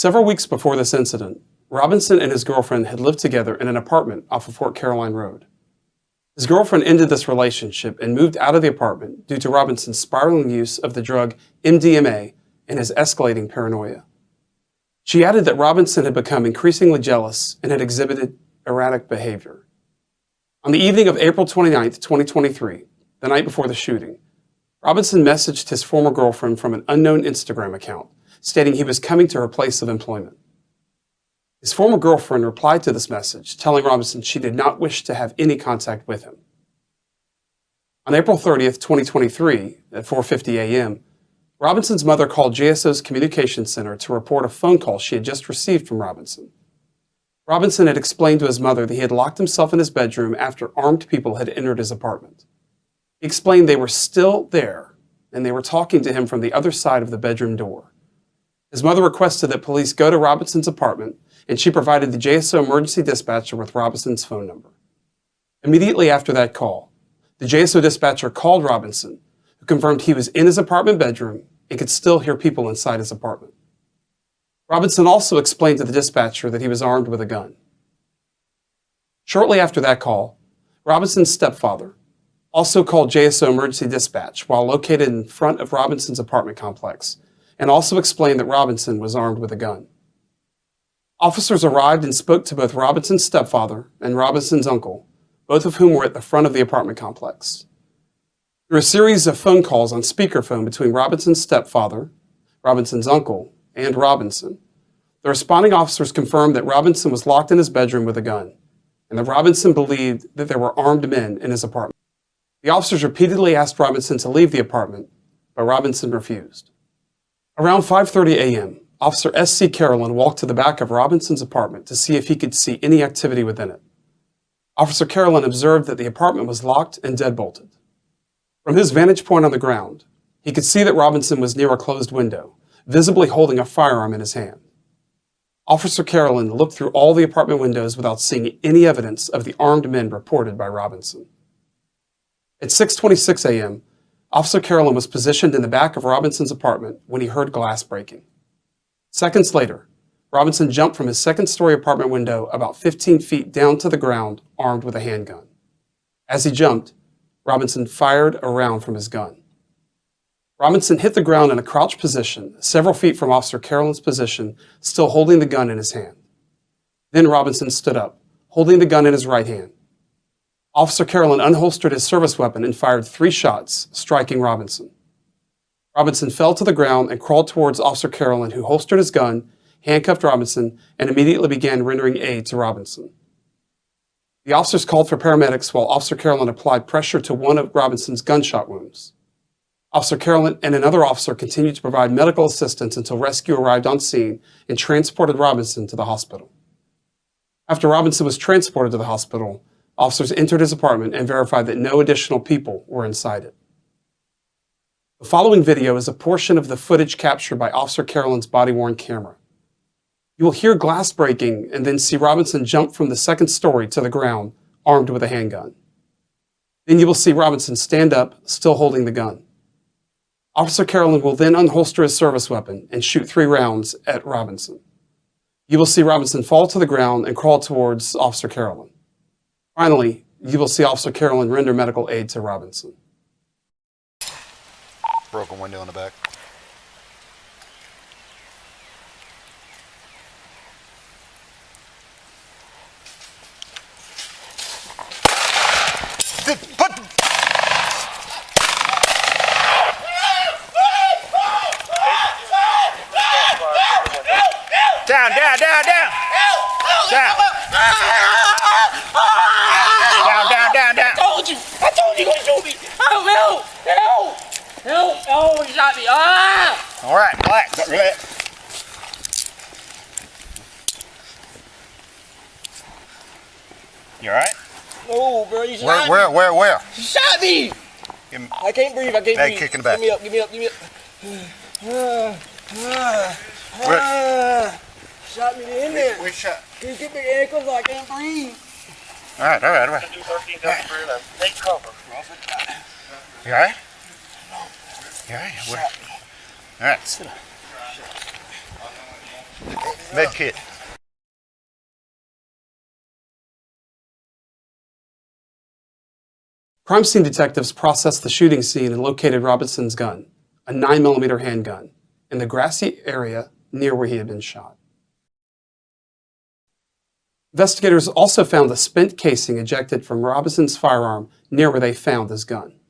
Several weeks before this incident, Robinson and his girlfriend had lived together in an apartment off of Fort Carolan Road. His girlfriend ended this relationship and moved out of the apartment due to Robinson's spiraling use of the drug MDMA and his escalating paranoia. She added that Robinson had become increasingly jealous and had exhibited erratic behavior. On the evening of April 29, 2023, the night before the shooting, Robinson messaged his former girlfriend from an unknown Instagram account, stating he was coming to her place of employment. His former girlfriend replied to this message, telling Robinson she did not wish to have any contact with him. On April 30th, 2023, at 4:50 a.m., Robinson's mother called JSO's communications center to report a phone call she had just received from Robinson. Robinson had explained to his mother that he had locked himself in his bedroom after armed people had entered his apartment. He explained they were still there, and they were talking to him from the other side of the bedroom door. His mother requested that police go to Robinson's apartment, and she provided the JSO emergency dispatcher with Robinson's phone number. Immediately after that call, the JSO dispatcher called Robinson, who confirmed he was in his apartment bedroom and could still hear people inside his apartment. Robinson also explained to the dispatcher that he was armed with a gun. Shortly after that call, Robinson's stepfather also called JSO emergency dispatch while located in front of Robinson's apartment complex, and also explained that Robinson was armed with a gun. Officers arrived and spoke to both Robinson's stepfather and Robinson's uncle, both of whom were at the front of the apartment complex. Through a series of phone calls on speakerphone between Robinson's stepfather, Robinson's uncle, and Robinson, the responding officers confirmed that Robinson was locked in his bedroom with a gun, and that Robinson believed that there were armed men in his apartment. The officers repeatedly asked Robinson to leave the apartment, but Robinson refused. Around 5:30 a.m., Officer S.C. Carolan walked to the back of Robinson's apartment to see if he could see any activity within it. Officer Carolan observed that the apartment was locked and deadbolted. From his vantage point on the ground, he could see that Robinson was near a closed window, visibly holding a firearm in his hand. Officer Carolan looked through all the apartment windows without seeing any evidence of the armed men reported by Robinson. At 6:26 a.m., Officer Carolan was positioned in the back of Robinson's apartment when he heard glass breaking. Seconds later, Robinson jumped from his second-story apartment window about 15 feet down to the ground, armed with a handgun. As he jumped, Robinson fired a round from his gun. Robinson hit the ground in a crouched position, several feet from Officer Carolan's position, still holding the gun in his hand. Then Robinson stood up, holding the gun in his right hand. Officer Carolan unholstered his service weapon and fired 3 shots, striking Robinson. Robinson fell to the ground and crawled towards Officer Carolan, who holstered his gun, handcuffed Robinson, and immediately began rendering aid to Robinson. The officers called for paramedics while Officer Carolan applied pressure to one of Robinson's gunshot wounds. Officer Carolan and another officer continued to provide medical assistance until rescue arrived on scene and transported Robinson to the hospital. After Robinson was transported to the hospital, officers entered his apartment and verified that no additional people were inside it. The following video is a portion of the footage captured by Officer Carolan's body-worn camera. You will hear glass breaking and then see Robinson jump from the second story to the ground, armed with a handgun. Then you will see Robinson stand up, still holding the gun. Officer Carolan will then unholster his service weapon and shoot 3 rounds at Robinson. You will see Robinson fall to the ground and crawl towards Officer Carolan. Finally, you will see Officer Carolan render medical aid to Robinson. Broken window in the back. Down. I told you gonna shoot me. Help! Oh, he shot me. All right, relax. You all right? No, bro, you shot me. Where? You shot me. I can't breathe. Hey, kick in the back. Give me up. Shot me in there. Which shot? Can you get me ankles? I can't breathe. All right. Take cover. You all right? All right. All right. Sit down. Med kit. Crime scene detectives processed the shooting scene and located Robinson's gun, a 9mm handgun, in the grassy area near where he had been shot. Investigators also found the spent casing ejected from Robinson's firearm near where they found his gun.